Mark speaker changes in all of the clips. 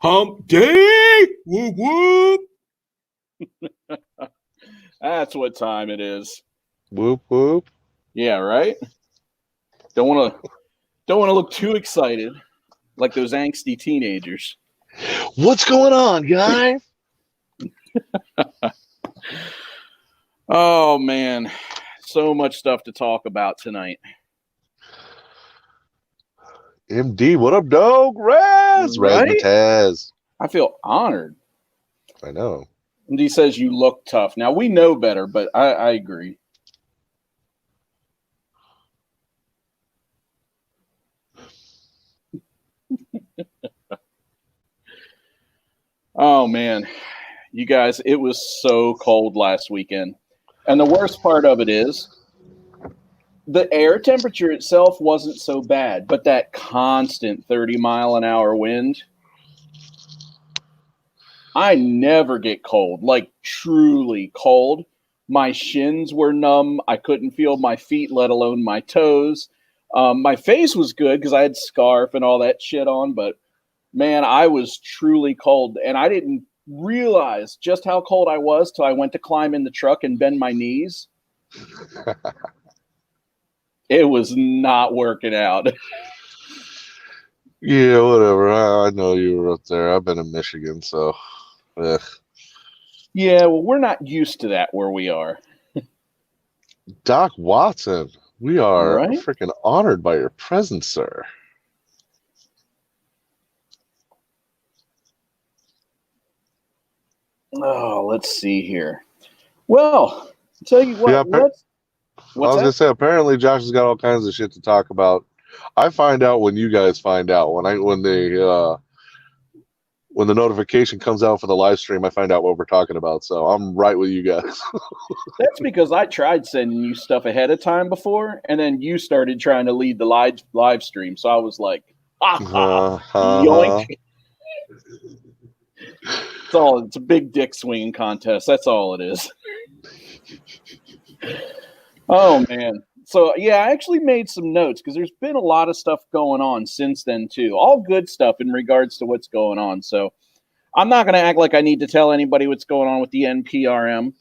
Speaker 1: Hump day! Whoop whoop!
Speaker 2: That's what time it is.
Speaker 3: Whoop whoop.
Speaker 2: Yeah, right? Don't want to look too excited like those angsty teenagers.
Speaker 3: What's going on, guys?
Speaker 2: Oh man, so much stuff to talk about tonight.
Speaker 3: MD, what up, dog? Raz
Speaker 2: Right?
Speaker 3: Taz.
Speaker 2: I feel honored.
Speaker 3: I know.
Speaker 2: MD says you look tough. Now we know better, but I agree. Oh man, you guys, it was so cold last weekend. And the worst part of it is the air temperature itself wasn't so bad, but that constant 30-mile-an-hour wind. I never get cold, like truly cold. My shins were numb. I couldn't feel my feet, let alone my toes. My face was good because I had scarf and all that shit on, but man, I was truly cold. And I didn't realize just how cold I was till I went to climb in the truck and bend my knees. It was not working out.
Speaker 3: Yeah, whatever. I know you were up there. I've been in Michigan, so. Ugh.
Speaker 2: Yeah, well, we're not used to that where we are.
Speaker 3: Doc Watson, we are
Speaker 2: Right?
Speaker 3: freaking honored by your presence, sir.
Speaker 2: Oh, let's see here. Well, I'll tell you what.
Speaker 3: Yeah, I was
Speaker 2: that?
Speaker 3: gonna say apparently Josh has got all kinds of shit to talk about. I find out when you guys find out. When the notification comes out for the live stream, I find out what we're talking about. So I'm right with you guys.
Speaker 2: That's because I tried sending you stuff ahead of time before, and then you started trying to lead the live stream. So I was like, yoink. It's a big dick swinging contest. That's all it is. Oh man. So yeah, I actually made some notes because there's been a lot of stuff going on since then too. All good stuff in regards to what's going on. So I'm not going to act like I need to tell anybody what's going on with the NPRM.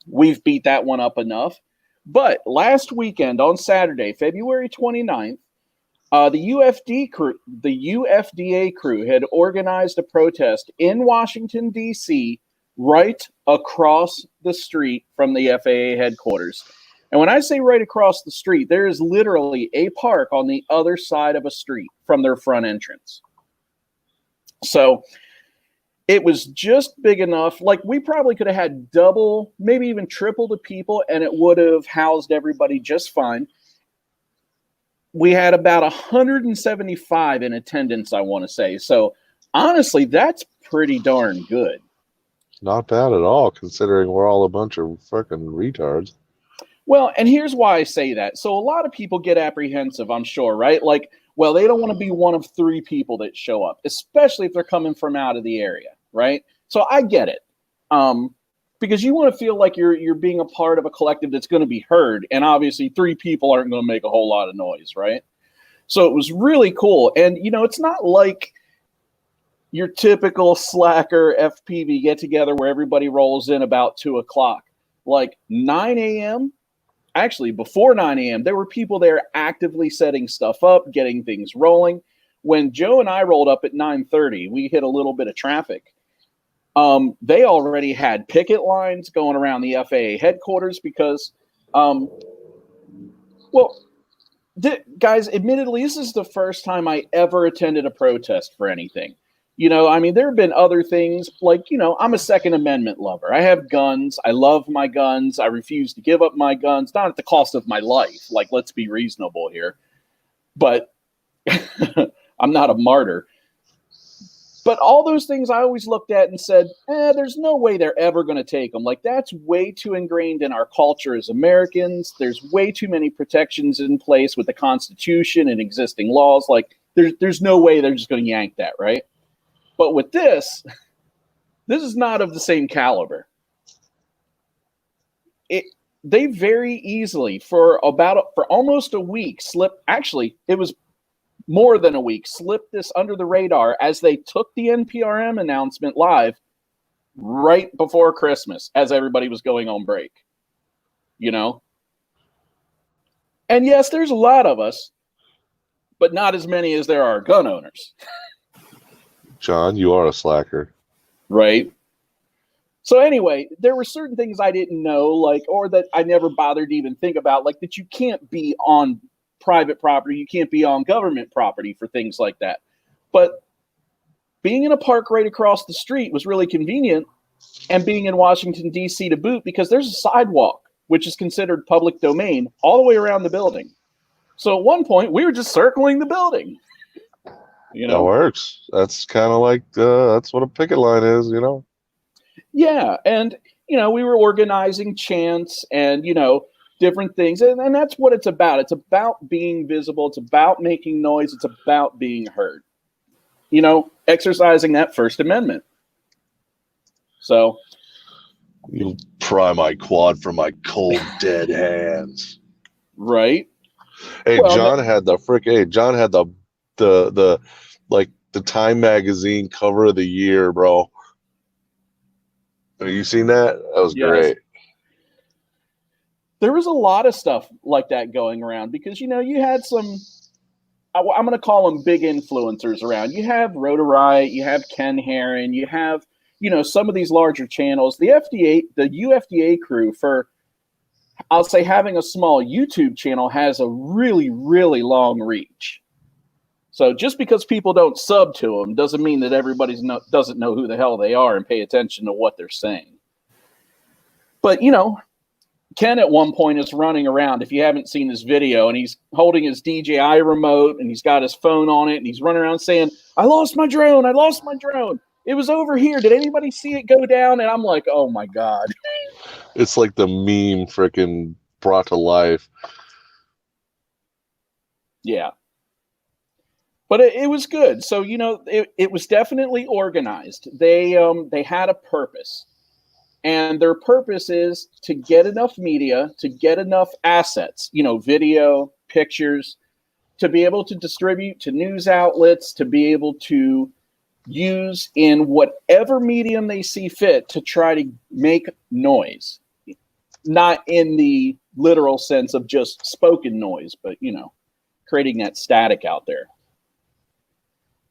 Speaker 2: We've beat that one up enough. But last weekend on Saturday, February 29th, the UFDA crew had organized a protest in Washington, D.C., right across the street from the FAA headquarters. And when I say right across the street, there is literally a park on the other side of a street from their front entrance. So it was just big enough. Like we probably could have had double, maybe even triple the people, and it would have housed everybody just fine. We had about 175 in attendance, I want to say. So honestly, that's pretty darn good.
Speaker 3: Not bad at all, considering we're all a bunch of fucking retards.
Speaker 2: Well, and here's why I say that. So a lot of people get apprehensive, I'm sure, right? Like, well, they don't want to be one of 3 people that show up, especially if they're coming from out of the area, right? So I get it. Because you want to feel like you're being a part of a collective that's going to be heard. And obviously 3 people aren't going to make a whole lot of noise, right? So it was really cool. And, it's not like your typical slacker FPV get-together where everybody rolls in about 2 o'clock. Like 9 a.m., actually before 9 a.m., there were people there actively setting stuff up, getting things rolling. When Joe and I rolled up at 9:30, we hit a little bit of traffic. They already had picket lines going around the FAA headquarters because, guys, admittedly, this is the first time I ever attended a protest for anything. There have been other things like, I'm a Second Amendment lover. I have guns. I love my guns. I refuse to give up my guns, not at the cost of my life. Like, let's be reasonable here. But I'm not a martyr. But all those things I always looked at and said, there's no way they're ever going to take them. Like, that's way too ingrained in our culture as Americans. There's way too many protections in place with the Constitution and existing laws. Like, there's no way they're just going to yank that, right? But with this is not of the same caliber. They very easily, for almost a week, it was more than a week, slipped this under the radar as they took the NPRM announcement live right before Christmas as everybody was going on break. You know? And yes, there's a lot of us, but not as many as there are gun owners.
Speaker 3: John, you are a slacker.
Speaker 2: Right? So anyway, there were certain things I didn't know, like, or that I never bothered to even think about, like that you can't be on private property, you can't be on government property for things like that. But being in a park right across the street was really convenient, and being in Washington, D.C. to boot, because there's a sidewalk, which is considered public domain, all the way around the building. So at one point, we were just circling the building. You know?
Speaker 3: That works. That's kind of like, that's what a picket line is, you know?
Speaker 2: Yeah, and, you know, we were organizing chants and, you know, different things, and that's what it's about. It's about being visible. It's about making noise. It's about being heard. You know, exercising that First Amendment. So,
Speaker 3: You'll pry my quad from my cold, dead hands.
Speaker 2: Right.
Speaker 3: Hey,
Speaker 2: Well,
Speaker 3: John had the like the Time magazine cover of the year, bro. Have you seen that? That was great.
Speaker 2: There was a lot of stuff like that going around because, you know, you had some, I'm going to call them big influencers around. You have Rhoda Wright, you have Ken Herron, you have, you know, some of these larger channels. The UFDA crew, for, I'll say, having a small YouTube channel has a really, really long reach. So just because people don't sub to them doesn't mean that everybody doesn't know who the hell they are and pay attention to what they're saying. But, you know, Ken at one point is running around, if you haven't seen his video, and he's holding his DJI remote and he's got his phone on it and he's running around saying, I lost my drone. I lost my drone. It was over here. Did anybody see it go down? And I'm like, oh my God.
Speaker 3: It's like the meme freaking brought to life.
Speaker 2: Yeah. But it was good. So, you know, it was definitely organized. They had a purpose. And their purpose is to get enough media, to get enough assets, you know, video, pictures, to be able to distribute to news outlets, to be able to use in whatever medium they see fit to try to make noise. Not in the literal sense of just spoken noise, but, you know, creating that static out there.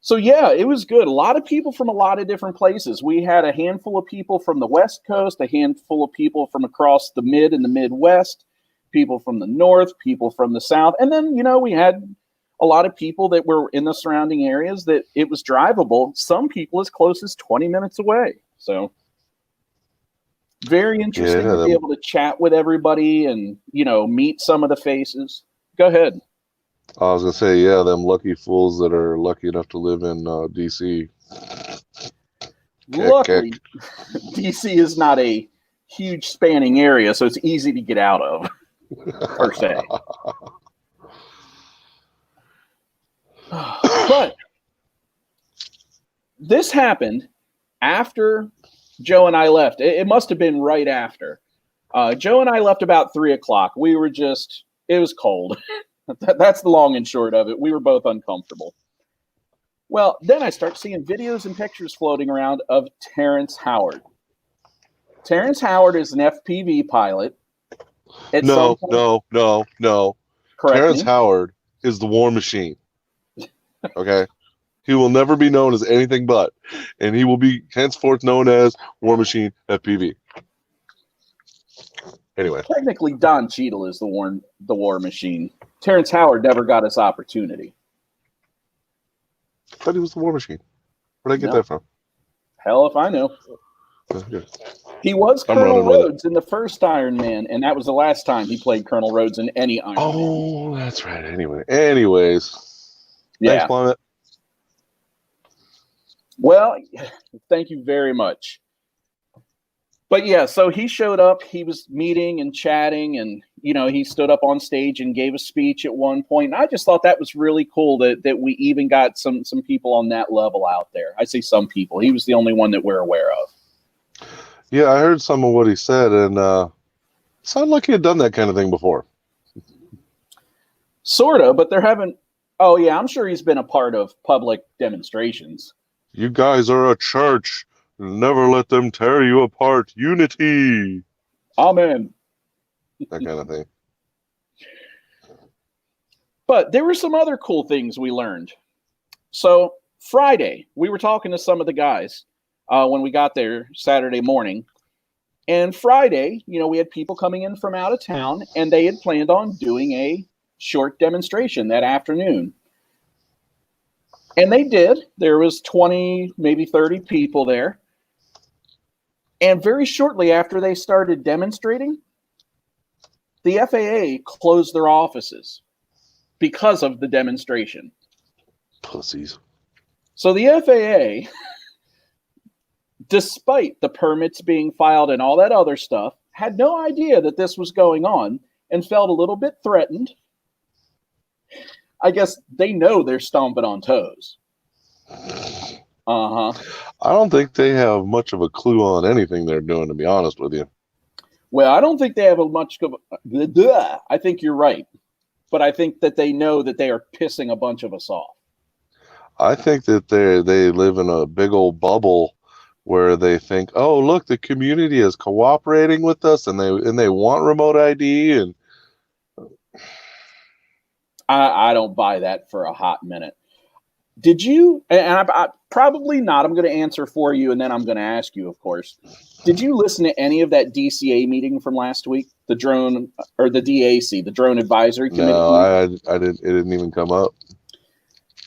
Speaker 2: So, yeah, it was good. A lot of people from a lot of different places. We had a handful of people from the West Coast, a handful of people from across the Mid and the Midwest, people from the North, people from the South. And then, you know, we had a lot of people that were in the surrounding areas that it was drivable. Some people as close as 20 minutes away. So very interesting to be able to chat with everybody and, you know, meet some of the faces. Go ahead.
Speaker 3: I was gonna say, yeah, them lucky fools that are lucky enough to live in DC.
Speaker 2: Luckily, DC is not a huge spanning area, so it's easy to get out of, per se. But this happened after Joe and I left. It must have been right after. Joe and I left about 3 o'clock. We were just, it was cold. That's the long and short of it. We were both uncomfortable. Well, then I start seeing videos and pictures floating around of Terrance Howard. Terrance Howard is an FPV pilot.
Speaker 3: No.
Speaker 2: Correct
Speaker 3: Terrance
Speaker 2: me.
Speaker 3: Howard is the war machine. Okay? He will never be known as anything but. And he will be henceforth known as War Machine FPV. Anyway.
Speaker 2: Technically, Don Cheadle is the war machine. Terrance Howard never got his opportunity.
Speaker 3: I thought he was the War Machine. Where'd I get that from?
Speaker 2: Hell if I know.
Speaker 3: Okay.
Speaker 2: He was Colonel Rhodes in the first Iron Man, and that was the last time he played Colonel Rhodes in any Iron Man.
Speaker 3: Oh, that's right. Anyways.
Speaker 2: Yeah.
Speaker 3: Thanks, Plummet.
Speaker 2: Well, thank you very much. But yeah, so he showed up, he was meeting and chatting, and, you know, he stood up on stage and gave a speech at one point. And I just thought that was really cool that we even got some people on that level out there. I say some people. He was the only one that we're aware of.
Speaker 3: Yeah, I heard some of what he said, and it sounded like he had done that kind of thing before.
Speaker 2: Sort of, but there haven't Oh, yeah, I'm sure he's been a part of public demonstrations.
Speaker 3: You guys are a church. Never let them tear you apart. Unity.
Speaker 2: Amen.
Speaker 3: That kind of thing.
Speaker 2: But there were some other cool things we learned. So Friday, we were talking to some of the guys when we got there Saturday morning. And Friday, we had people coming in from out of town, and they had planned on doing a short demonstration that afternoon. And they did. There was 20, maybe 30 people there. And very shortly after they started demonstrating, the FAA closed their offices because of the demonstration.
Speaker 3: Pussies.
Speaker 2: So the FAA, despite the permits being filed and all that other stuff, had no idea that this was going on and felt a little bit threatened. I guess they know they're stomping on toes. Uh-huh.
Speaker 3: I don't think they have much of a clue on anything they're doing, to be honest with you.
Speaker 2: Well, I don't think they have I think you're right. But I think that they know that they are pissing a bunch of us off.
Speaker 3: I think that they live in a big old bubble where they think, oh, look, the community is cooperating with us and they want remote ID. And
Speaker 2: I don't buy that for a hot minute. Did you, and I probably not, I'm going to answer for you and then I'm going to ask you, of course. Did you listen to any of that DCA meeting from last week? The drone, or the DAC, the Drone Advisory Committee?
Speaker 3: No, I didn't. It didn't even come up.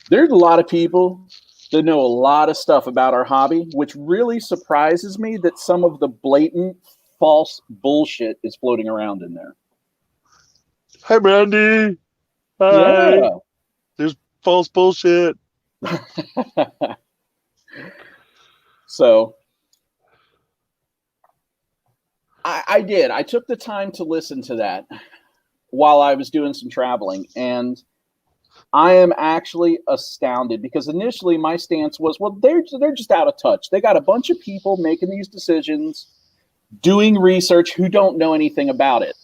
Speaker 2: There's a lot of people that know a lot of stuff about our hobby, which really surprises me that some of the blatant false bullshit is floating around in there.
Speaker 3: Hi, Brandy. Hi.
Speaker 2: Yeah.
Speaker 3: There's false bullshit.
Speaker 2: So I did. I took the time to listen to that while I was doing some traveling, and I am actually astounded because initially my stance was, well, they're just out of touch. They got a bunch of people making these decisions, doing research who don't know anything about it.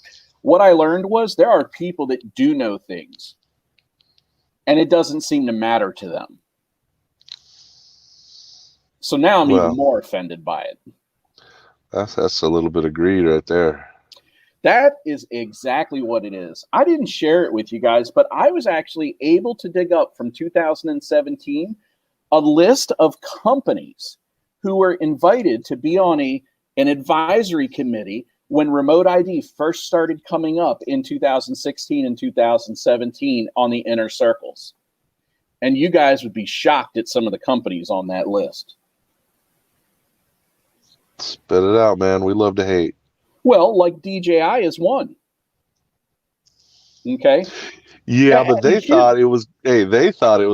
Speaker 2: What I learned was there are people that do know things, and it doesn't seem to matter to them. So now I'm even more offended by it.
Speaker 3: That's a little bit of greed right there.
Speaker 2: That is exactly what it is. I didn't share it with you guys, but I was actually able to dig up from 2017 a list of companies who were invited to be on an advisory committee when remote ID first started coming up in 2016 and 2017 on the inner circles. And you guys would be shocked at some of the companies on that list.
Speaker 3: Spit it out, man. We love to hate.
Speaker 2: Well, like DJI is one. Okay.
Speaker 3: Yeah, but they thought it was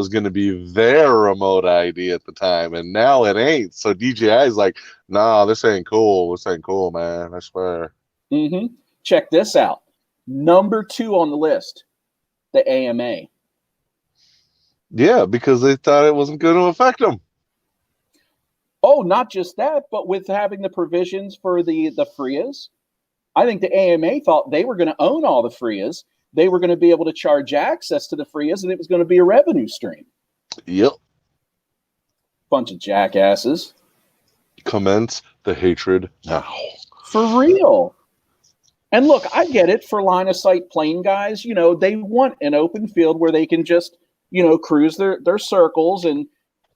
Speaker 3: going to be their remote ID at the time, and now it ain't. So DJI is like, nah, this ain't cool. This ain't cool, man. I swear.
Speaker 2: Mm-hmm. Check this out. Number 2 on the list, the AMA.
Speaker 3: Yeah, because they thought it wasn't going to affect them.
Speaker 2: Oh, not just that, but with having the provisions for the FRIAs, I think the AMA thought they were going to own all the FRIAs. They were going to be able to charge access to the FRIAs, and it was going to be a revenue stream.
Speaker 3: Yep.
Speaker 2: Bunch of jackasses.
Speaker 3: Commence the hatred now.
Speaker 2: For real. And look, I get it for line of sight plane guys. You know, they want an open field where they can just, cruise their circles. And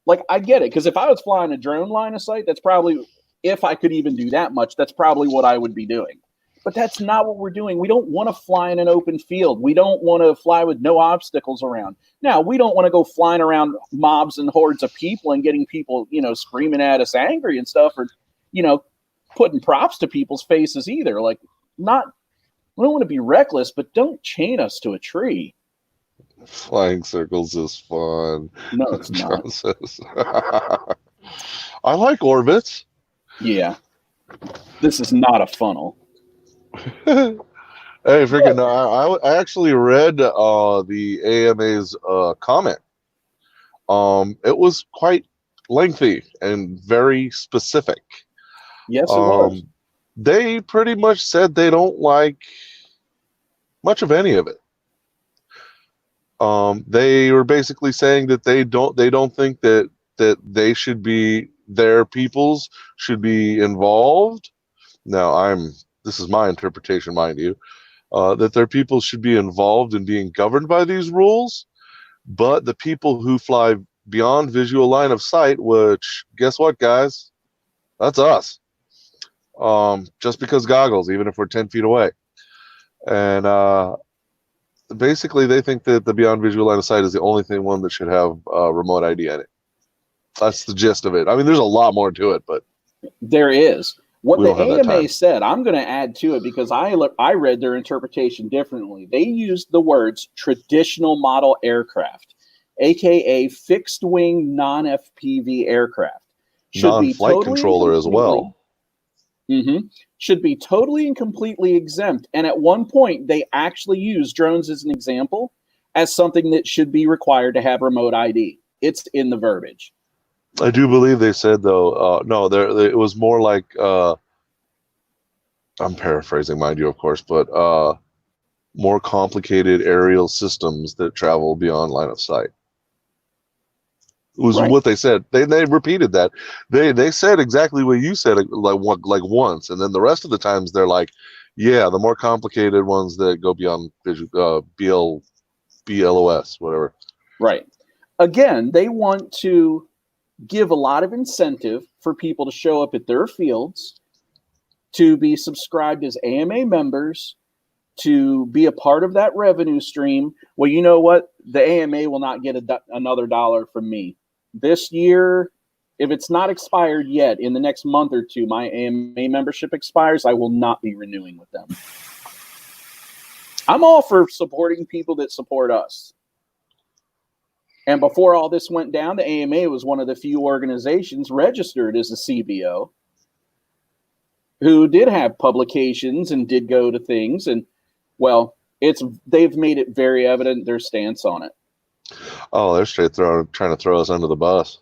Speaker 2: like, I get it. Because if I was flying a drone line of sight, that's probably, if I could even do that much, that's probably what I would be doing. But that's not what we're doing. We don't want to fly in an open field. We don't want to fly with no obstacles around. Now, we don't want to go flying around mobs and hordes of people and getting people, screaming at us angry and stuff, or, putting props to people's faces either. Like, we don't want to be reckless, but don't chain us to a tree.
Speaker 3: Flying circles is fun.
Speaker 2: No, it's not.
Speaker 3: I like orbits.
Speaker 2: Yeah. This is not a funnel.
Speaker 3: Hey, freaking! I actually read the AMA's comment. It was quite lengthy and very specific.
Speaker 2: Yes, it was.
Speaker 3: They pretty much said they don't like much of any of it. They were basically saying that they don't think that they should be, their peoples should be involved. Now, this is my interpretation, mind you, that their people should be involved in being governed by these rules, but the people who fly beyond visual line of sight, which, guess what, guys? That's us. Just because goggles, even if we're 10 feet away. And basically, they think that the beyond visual line of sight is the only one that should have remote ID in it. That's the gist of it. I mean, there's a lot more to it, but
Speaker 2: there is. What
Speaker 3: we
Speaker 2: the
Speaker 3: don't have that time.
Speaker 2: AMA said, I'm going to add to it because I read their interpretation differently. They used the words traditional model aircraft, aka fixed wing non-FPV aircraft.
Speaker 3: Non-flight controller as well.
Speaker 2: Should be totally and completely exempt. And at one point, they actually used drones as an example as something that should be required to have remote ID. It's in the verbiage.
Speaker 3: I do believe they said, though, no, it was more like, I'm paraphrasing, mind you, of course, but more complicated aerial systems that travel beyond line of sight. It was what they said. They repeated that. They said exactly what you said, like once, and then the rest of the times they're like, yeah, the more complicated ones that go beyond BLOS, whatever.
Speaker 2: Right. Again, they want to give a lot of incentive for people to show up at their fields, to be subscribed as AMA members, to be a part of that revenue stream. Well, you know what? The AMA will not get another dollar from me. This year, if it's not expired yet, in the next month or two, my AMA membership expires, I will not be renewing with them. I'm all for supporting people that support us. And before all this went down, the AMA was one of the few organizations registered as a CBO who did have publications and did go to things. And, well, they've made it very evident their stance on it.
Speaker 3: Oh, they're trying to throw us under the bus.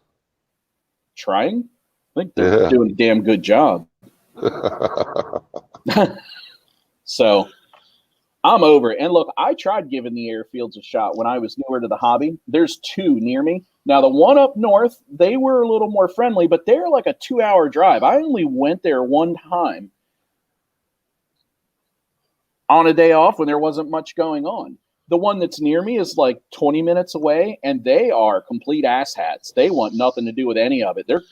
Speaker 2: Trying? I think they're doing a damn good job. So I'm over it. And look, I tried giving the airfields a shot when I was newer to the hobby. There's two near me. Now, the one up north, they were a little more friendly, but they're like a 2-hour drive. I only went there one time on a day off when there wasn't much going on. The one that's near me is like 20 minutes away, and they are complete asshats. They want nothing to do with any of it. They're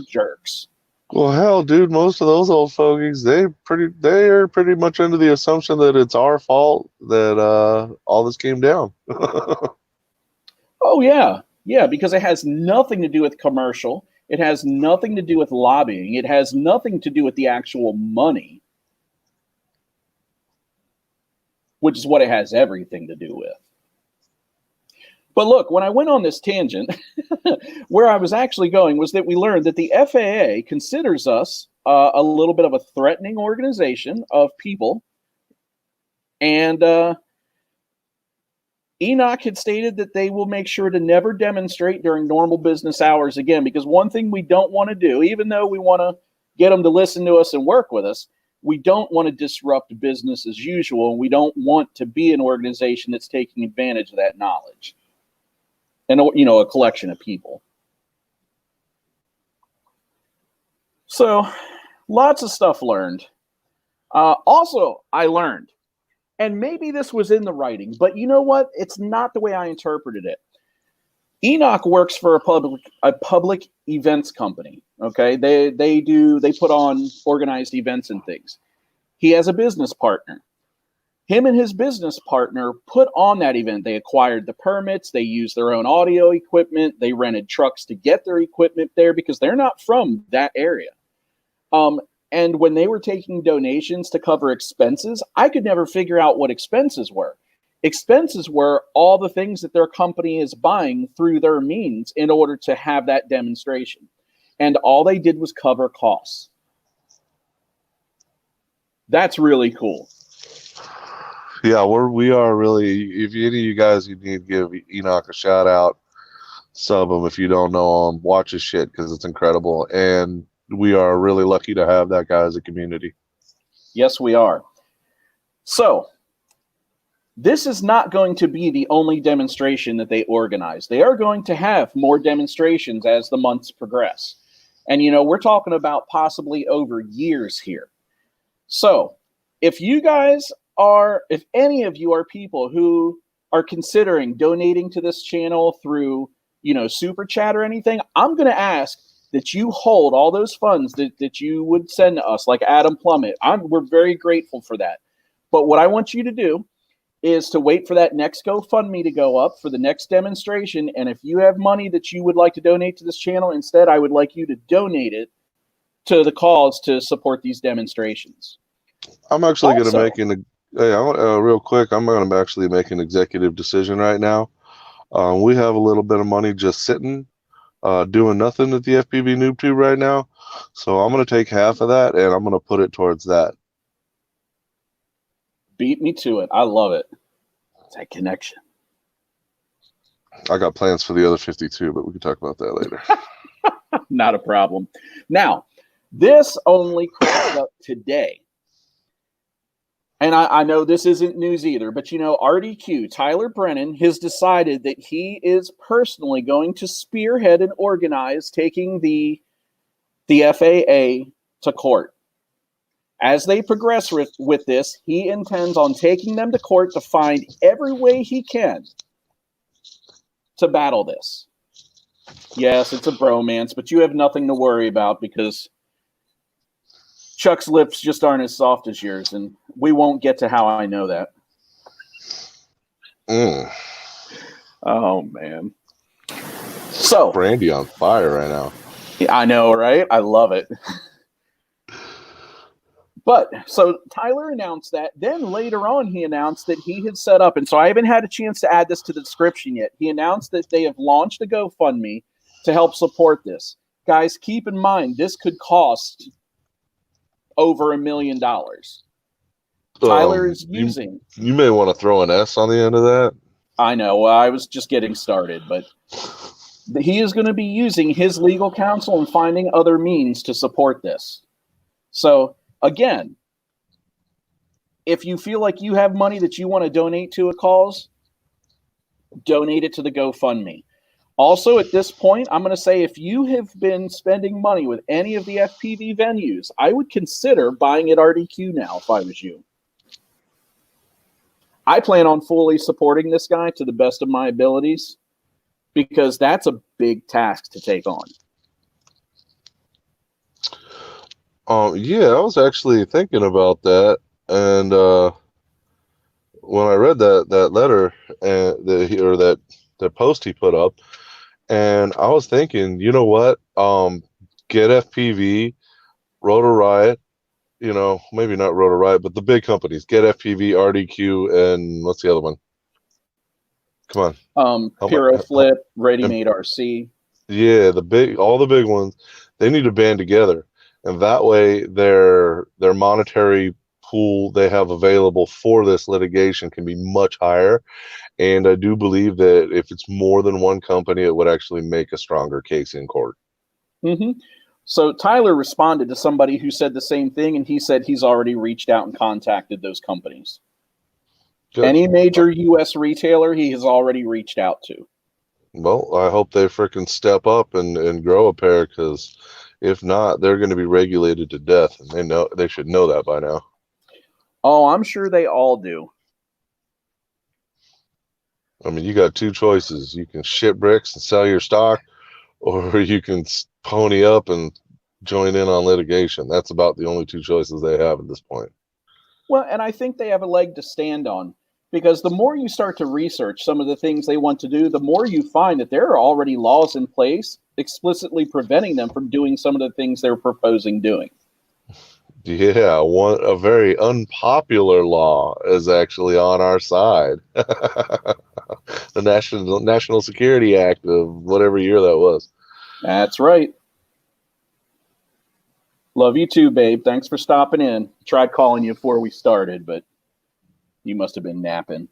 Speaker 2: jerks.
Speaker 3: Well, hell, dude, most of those old fogies, they are pretty much under the assumption that it's our fault that all this came down.
Speaker 2: Oh, yeah. Yeah, because it has nothing to do with commercial. It has nothing to do with lobbying. It has nothing to do with the actual money, which is what it has everything to do with. But look, when I went on this tangent, where I was actually going was that we learned that the FAA considers us a little bit of a threatening organization of people. And Enoch had stated that they will make sure to never demonstrate during normal business hours again, because one thing we don't want to do, even though we want to get them to listen to us and work with us, we don't want to disrupt business as usual, and we don't want to be an organization that's taking advantage of that knowledge. And, you know, a collection of people. So, lots of stuff learned. Also, I learned, and maybe this was in the writing, but you know what? It's not the way I interpreted it. Enoch works for a public events company. Okay, they put on organized events and things. He has a business partner. Him and his business partner put on that event. They acquired the permits. They used their own audio equipment. They rented trucks to get their equipment there because they're not from that area. And when they were taking donations to cover expenses, I could never figure out what expenses were. Expenses were all the things that their company is buying through their means in order to have that demonstration. And all they did was cover costs. That's really cool.
Speaker 3: Yeah, we are really, if any of you guys, you need to give Enoch a shout out, sub him if you don't know him, watch his shit because it's incredible. And we are really lucky to have that guy as a community.
Speaker 2: Yes, we are. So, this is not going to be the only demonstration that they organize. They are going to have more demonstrations as the months progress. And, we're talking about possibly over years here. So if any of you are people who are considering donating to this channel through, Super Chat or anything, I'm going to ask that you hold all those funds that you would send to us, like Adam Plummet. We're very grateful for that. But what I want you to do is to wait for that next GoFundMe to go up for the next demonstration. And if you have money that you would like to donate to this channel, instead, I would like you to donate it to the cause to support these demonstrations.
Speaker 3: I'm actually going to real quick, I'm going to actually make an executive decision right now. We have a little bit of money just sitting, doing nothing at the FPVNoobTube right now. So I'm going to take half of that and I'm going to put it towards that.
Speaker 2: Beat me to it. I love it. It's that connection.
Speaker 3: I got plans for the other 52, but we can talk about that later.
Speaker 2: Not a problem. Now, this only cropped up today. And I know this isn't news either, but RDQ, Tyler Brennan, has decided that he is personally going to spearhead and organize taking the FAA to court. As they progress with this, he intends on taking them to court to find every way he can to battle this. Yes, it's a bromance, but you have nothing to worry about because Chuck's lips just aren't as soft as yours, and we won't get to how I know that. Oh, man. So
Speaker 3: Brandy on fire right now.
Speaker 2: I know, right? I love it. But so Tyler announced that. Then later on, he announced that he had set up, and so I haven't had a chance to add this to the description yet. He announced that they have launched a GoFundMe to help support this. Guys, keep in mind, this could cost over $1 million. Tyler is using.
Speaker 3: You may want to throw an S on the end of that.
Speaker 2: I know. Well, I was just getting started, but he is going to be using his legal counsel and finding other means to support this. So, again, if you feel like you have money that you want to donate to a cause, donate it to the GoFundMe. Also, at this point, I'm going to say if you have been spending money with any of the FPV venues, I would consider buying at RDQ now if I was you. I plan on fully supporting this guy to the best of my abilities because that's a big task to take on.
Speaker 3: Yeah, I was actually thinking about that, and when I read that letter and that post he put up, and I was thinking, you know what? Get FPV, Rotor Riot, maybe not Rotor Riot, but the big companies. Get FPV, RDQ, and what's the other one? Come on.
Speaker 2: Piro Flip, Ready Made RC.
Speaker 3: Yeah, all the big ones. They need to band together. And that way, their monetary pool they have available for this litigation can be much higher. And I do believe that if it's more than one company, it would actually make a stronger case in court.
Speaker 2: Mm-hmm. So Tyler responded to somebody who said the same thing, and he said he's already reached out and contacted those companies. Good. Any major U.S. retailer he has already reached out to.
Speaker 3: Well, I hope they frickin' step up and grow a pair, because if not, they're going to be regulated to death, and they should know that by now.
Speaker 2: Oh, I'm sure they all do.
Speaker 3: I mean, you got two choices. You can ship bricks and sell your stock, or you can pony up and join in on litigation. That's about the only two choices they have at this point.
Speaker 2: Well, and I think they have a leg to stand on, because the more you start to research some of the things they want to do, the more you find that there are already laws in place explicitly preventing them from doing some of the things they're proposing doing.
Speaker 3: Yeah, a very unpopular law is actually on our side. The National Security Act of whatever year that was.
Speaker 2: That's right. Love you too, babe. Thanks for stopping in. Tried calling you before we started, but you must have been napping.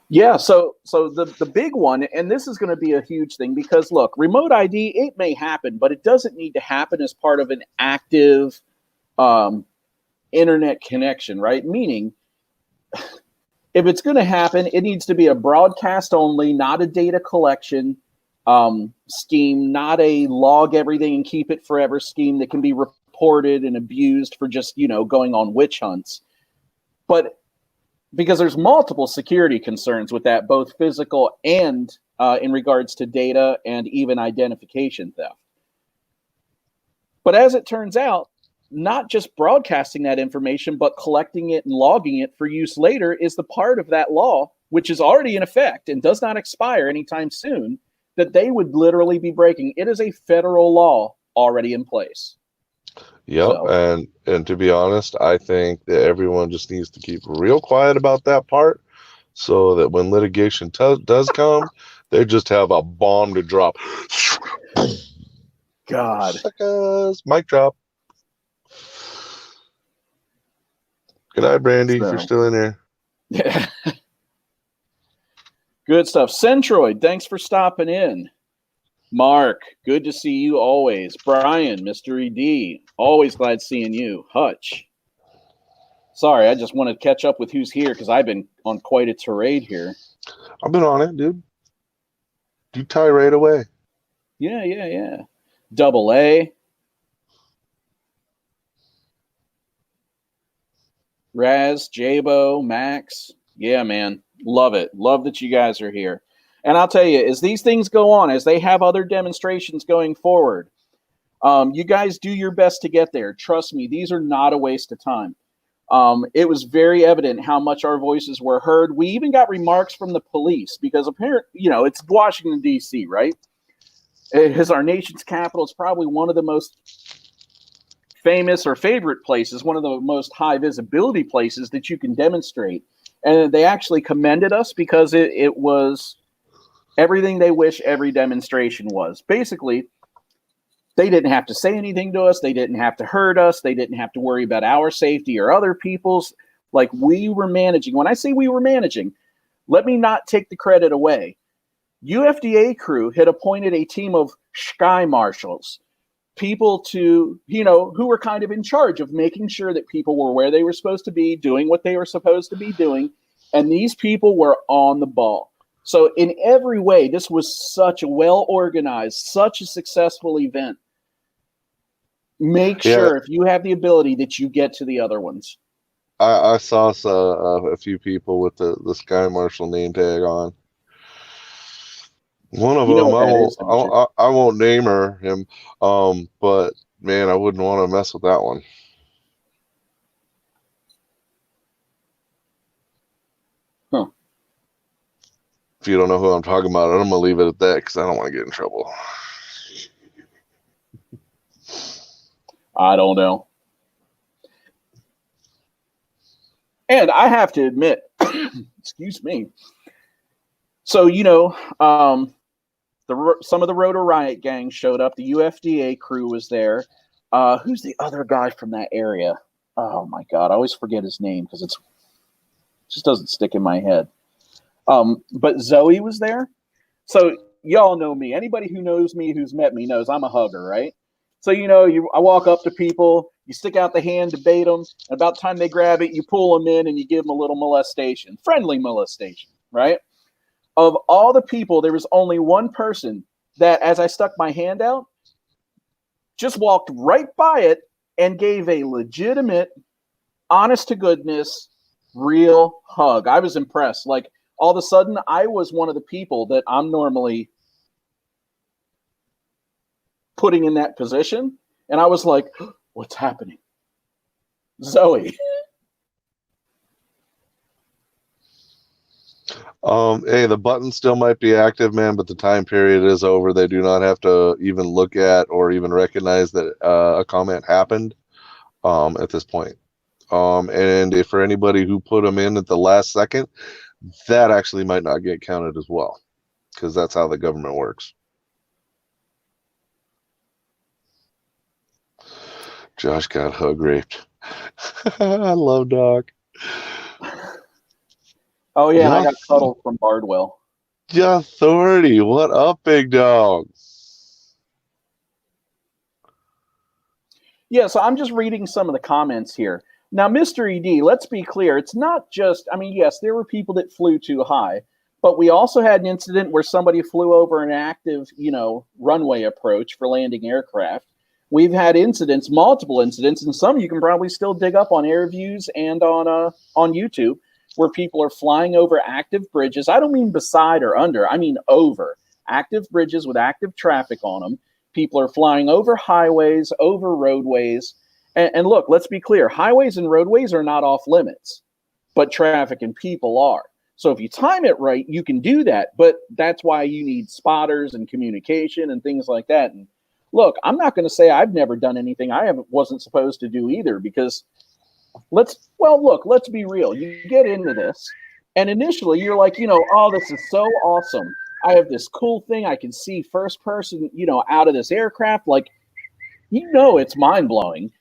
Speaker 2: Yeah, so the big one, and this is going to be a huge thing, because look, remote ID, it may happen, but it doesn't need to happen as part of an active internet connection, right? Meaning, if it's going to happen, it needs to be a broadcast only, not a data collection scheme, not a log everything and keep it forever scheme that can be reported and abused for just, going on witch hunts. But because there's multiple security concerns with that, both physical and in regards to data and even identification theft. But as it turns out, not just broadcasting that information, but collecting it and logging it for use later is the part of that law, which is already in effect and does not expire anytime soon, that they would literally be breaking. It is a federal law already in place.
Speaker 3: Yep, so. And to be honest, I think that everyone just needs to keep real quiet about that part, so that when litigation does come, they just have a bomb to drop.
Speaker 2: God.
Speaker 3: Suckers. Mic drop. Good night, Brandy, if you're still in here.
Speaker 2: Yeah. Good stuff. Centroid, thanks for stopping in. Mark, good to see you always. Brian, Mystery D, always glad seeing you. Hutch. Sorry, I just want to catch up with who's here because I've been on quite a tirade here.
Speaker 3: I've been on it, dude. You tirade away.
Speaker 2: Yeah. Double A. Raz, Jabo, Max. Yeah, man. Love it. Love that you guys are here. And I'll tell you, as these things go on, as they have other demonstrations going forward, you guys do your best to get there. Trust me, these are not a waste of time. It was very evident how much our voices were heard. We even got remarks from the police because apparently, it's Washington, D.C., right? It is our nation's capital. It's probably one of the most famous or favorite places, one of the most high visibility places that you can demonstrate. And they actually commended us because it was everything they wish every demonstration was. Basically, they didn't have to say anything to us. They didn't have to hurt us. They didn't have to worry about our safety or other people's. Like, we were managing. When I say we were managing, let me not take the credit away. UFDA crew had appointed a team of sky marshals, people to, who were kind of in charge of making sure that people were where they were supposed to be, doing what they were supposed to be doing. And these people were on the ball. So in every way, this was such a well-organized, such a successful event. Make sure if you have the ability that you get to the other ones.
Speaker 3: I saw a few people with the Sky Marshal name tag on. One of them, I won't name him, but man, I wouldn't want to mess with that one.
Speaker 2: Huh.
Speaker 3: If you don't know who I'm talking about, I'm gonna leave it at that because I don't want to get in trouble.
Speaker 2: I don't know. And I have to admit, excuse me. So, some of the Rotor Riot gang showed up. The UFDA crew was there. Who's the other guy from that area? Oh my God, I always forget his name because it just doesn't stick in my head. But Zoe was there. So y'all know me. Anybody who knows me, who's met me, knows I'm a hugger, right? So, I walk up to people, you stick out the hand to bait them, and about the time they grab it, you pull them in and you give them a little molestation, friendly molestation, right? Of all the people, there was only one person that, as I stuck my hand out, just walked right by it and gave a legitimate, honest to goodness, real hug. I was impressed. Like, all of a sudden, I was one of the people that I'm normally putting in that position. And I was like, what's happening? Zoe.
Speaker 3: Hey, the button still might be active, man, but the time period is over. They do not have to even look at or even recognize that a comment happened at this point. And if for anybody who put them in at the last second, that actually might not get counted as well, because that's how the government works. Josh got hug raped. I love Doc.
Speaker 2: Oh, yeah, and I got cuddled from Bardwell.
Speaker 3: Yeah, Authority. What up, big dog?
Speaker 2: Yeah, so I'm just reading some of the comments here. Now, Mr. ED, let's be clear. It's not just, I mean, yes, there were people that flew too high, but we also had an incident where somebody flew over an active, runway approach for landing aircraft. We've had incidents, multiple incidents, and some you can probably still dig up on AirViews and on YouTube, where people are flying over active bridges. I don't mean beside or under, I mean over active bridges with active traffic on them. People are flying over highways, over roadways. And look, let's be clear, highways and roadways are not off limits, but traffic and people are. So if you time it right, you can do that. But that's why you need spotters and communication and things like that. And look, I'm not going to say I've never done anything I wasn't supposed to do either, because let's be real. You get into this, and initially you're like, oh, this is so awesome. I have this cool thing. I can see first person, out of this aircraft. Like, it's mind blowing.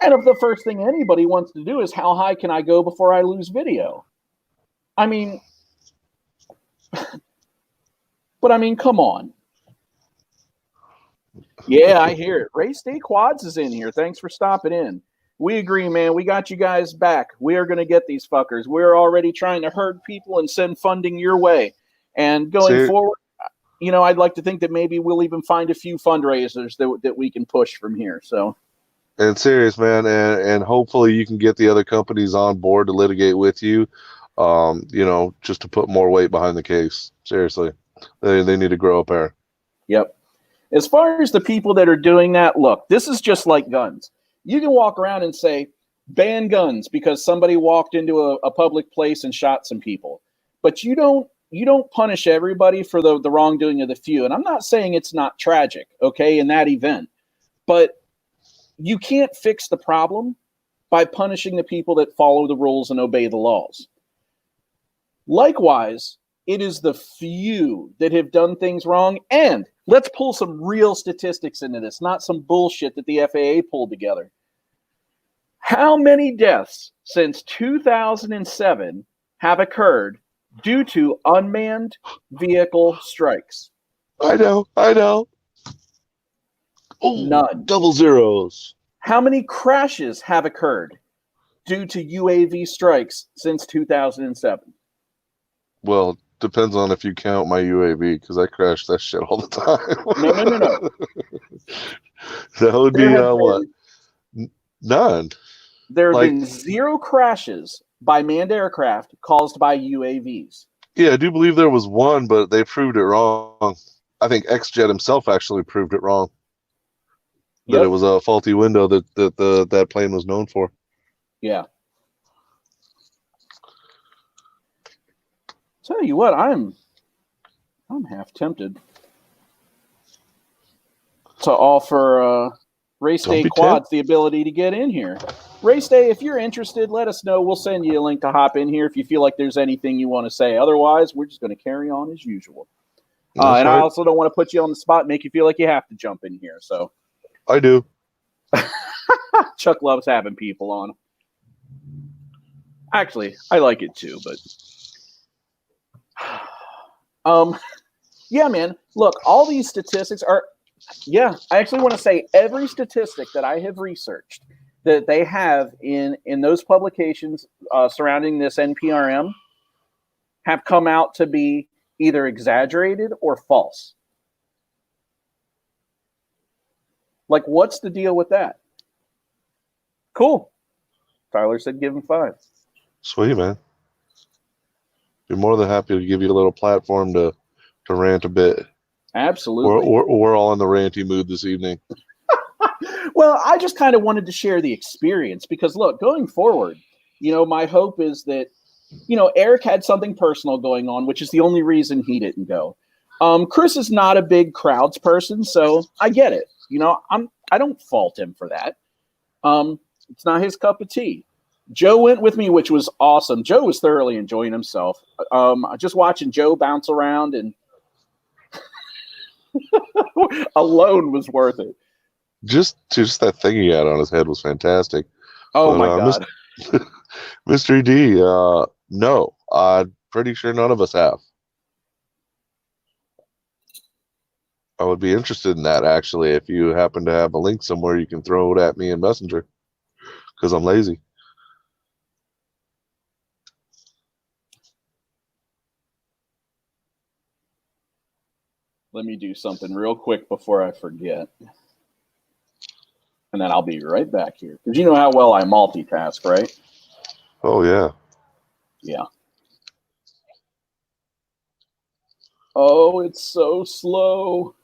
Speaker 2: And if the first thing anybody wants to do is how high can I go before I lose video? I mean, come on. Yeah, I hear it. RaceDayQuads is in here. Thanks for stopping in. We agree, man. We got you guys back. We are going to get these fuckers. We're already trying to herd people and send funding your way. And going forward, I'd like to think that maybe we'll even find a few fundraisers that we can push from here. So.
Speaker 3: And serious, man, and hopefully you can get the other companies on board to litigate with you, just to put more weight behind the case. Seriously, they need to grow a pair.
Speaker 2: Yep. As far as the people that are doing that, look, this is just like guns. You can walk around and say, ban guns because somebody walked into a public place and shot some people. But you don't punish everybody for the wrongdoing of the few. And I'm not saying it's not tragic, okay, in that event. But you can't fix the problem by punishing the people that follow the rules and obey the laws. Likewise, it is the few that have done things wrong. And let's pull some real statistics into this, not some bullshit that the FAA pulled together. How many deaths since 2007 have occurred due to unmanned vehicle strikes?
Speaker 3: I know. Oh,
Speaker 2: none.
Speaker 3: Double zeros.
Speaker 2: How many crashes have occurred due to UAV strikes since 2007?
Speaker 3: Well, depends on if you count my UAV, because I crash that shit all the time.
Speaker 2: No.
Speaker 3: That would be what? None.
Speaker 2: There have been 0 crashes by manned aircraft caused by UAVs.
Speaker 3: Yeah, I do believe there was one, but they proved it wrong. I think X-Jet himself actually proved it wrong. That it was a faulty window that plane was known for.
Speaker 2: Yeah. Tell you what, I'm half tempted to offer RaceDayQuads the ability to get in here. RaceDay, if you're interested, let us know. We'll send you a link to hop in here if you feel like there's anything you want to say. Otherwise, we're just going to carry on as usual. And right. I also don't want to put you on the spot and make you feel like you have to jump in here. So
Speaker 3: I do.
Speaker 2: Chuck loves having people on. Actually, I like it too, but yeah, man. Look, all these statistics are I actually want to say every statistic that I have researched that they have in those publications surrounding this NPRM have come out to be either exaggerated or false. Like, what's the deal with that? Cool. Tyler said give him 5.
Speaker 3: Sweet, man. Be more than happy to give you a little platform to rant a bit.
Speaker 2: Absolutely.
Speaker 3: We're all in the ranty mood this evening.
Speaker 2: Well, I just kind of wanted to share the experience because, look, going forward, my hope is that, Eric had something personal going on, which is the only reason he didn't go. Chris is not a big crowds person, so I get it. I don't fault him for that. It's not his cup of tea. Joe went with me, which was awesome. Joe was thoroughly enjoying himself. Just watching Joe bounce around and alone was worth it.
Speaker 3: Just that thing he had on his head was fantastic.
Speaker 2: Oh, my God.
Speaker 3: Mr. D, no, I'm pretty sure none of us have. I would be interested in that, actually. If you happen to have a link somewhere, you can throw it at me in Messenger. because I'm lazy.
Speaker 2: Let me do something real quick before I forget. And then I'll be right back here. Because you know how well I multitask, right?
Speaker 3: Oh, yeah.
Speaker 2: Yeah. Oh, it's so slow.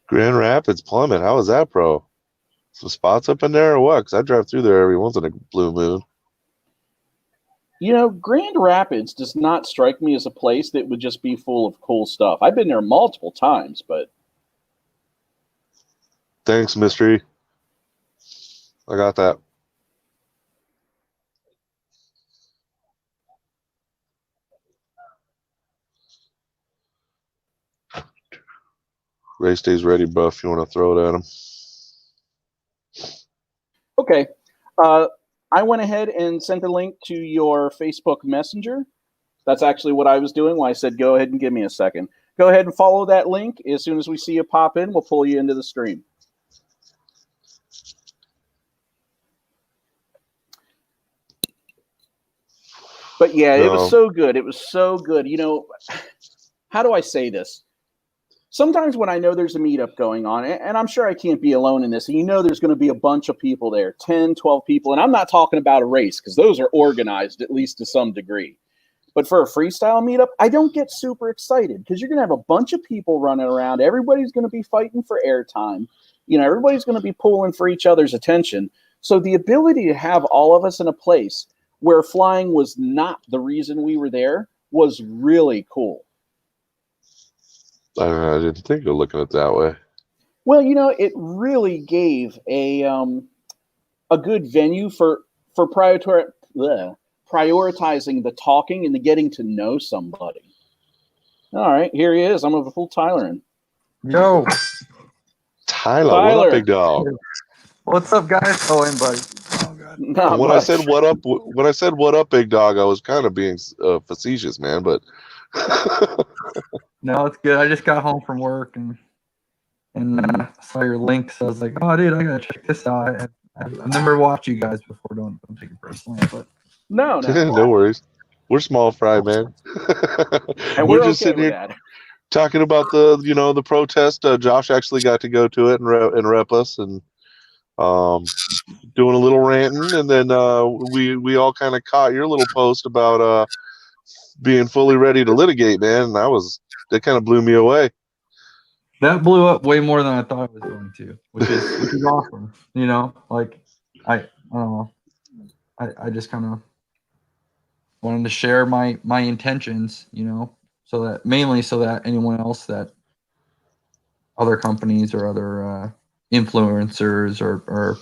Speaker 3: Grand Rapids Plummet. How was that, bro? Some spots up in there or what? Because I drive through there every once in a blue moon.
Speaker 2: You know, Grand Rapids does not strike me as a place that would just be full of cool stuff. I've been there multiple times, but...
Speaker 3: Thanks, Mystery. I got that. Race day's ready, bro, if you want to throw it at him.
Speaker 2: Okay. I went ahead and sent a link to your Facebook Messenger. That's actually what I was doing when I said, go ahead and give me a second. Go ahead and follow that link. As soon as we see you pop in, we'll pull you into the stream. But yeah, it was so good. It was so good. You know, how do I say this? Sometimes when I know there's a meetup going on, and I'm sure I can't be alone in this, and you know there's going to be a bunch of people there, 10, 12 people, and I'm not talking about a race because those are organized at least to some degree. But for a freestyle meetup, I don't get super excited because you're going to have a bunch of people running around. Everybody's going to be fighting for airtime. You know, everybody's going to be pulling for each other's attention. So the ability to have all of us in a place where flying was not the reason we were there was really cool.
Speaker 3: I didn't think of looking at it that way.
Speaker 2: Well, you know, it really gave a good venue for prioritizing the talking and the getting to know somebody. All right, here he is. I'm going to pull Tyler in.
Speaker 4: Yo.
Speaker 3: Tyler, what up, big dog?
Speaker 4: What's up, guys? Oh, and buddy. Oh, God.
Speaker 3: When I said what up, big dog, I was kind of being facetious, man, but
Speaker 4: No, it's good. I just got home from work and saw your link, so I was like, oh, dude, I gotta check this out. I've never watched you guys before. Don't take it personally, but
Speaker 2: no
Speaker 3: worries. We're small fry, man.
Speaker 2: And
Speaker 3: we're just sitting here talking about the protest. Josh actually got to go to it and rep us and doing a little ranting, and then we all kind of caught your little post about being fully ready to litigate, man, and that kind of blew me away.
Speaker 4: That blew up way more than I thought it was going to, which is awesome. You know, like I don't know. I just kind of wanted to share my intentions, you know, so that anyone else, that other companies or other influencers or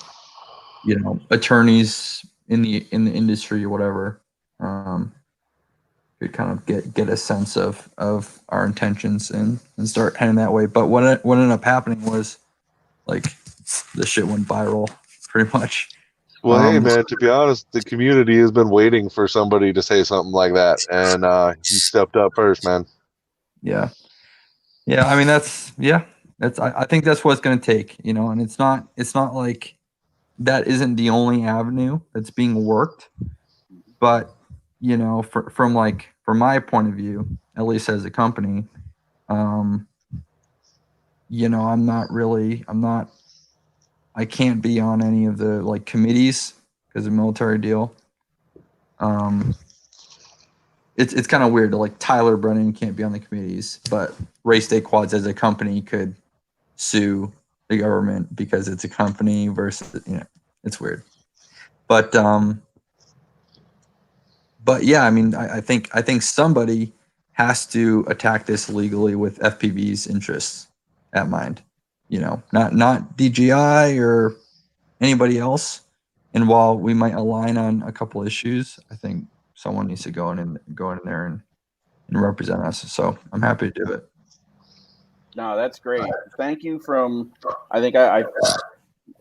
Speaker 4: you know, attorneys in the industry or whatever, could kind of get a sense of our intentions and start heading that way. But what ended up happening was, like, the shit went viral pretty much.
Speaker 3: Well, hey, man, to be honest, the community has been waiting for somebody to say something like that, and he stepped up first, man.
Speaker 4: Yeah. I mean, I think that's what it's going to take, you know, and it's not like that isn't the only avenue that's being worked, but, you know, from my point of view, at least as a company, you know, I can't be on any of the, like, committees because of military deal. It's kind of weird to, like, Tyler Brennan can't be on the committees, but RaceDayQuads as a company could sue the government because it's a company versus, you know, it's weird. But yeah, I mean, I think somebody has to attack this legally with FPV's interests at mind. You know, not DJI or anybody else. And while we might align on a couple issues, I think someone needs to go in there and represent us. So I'm happy to do it.
Speaker 2: No, that's great. Thank you. I think I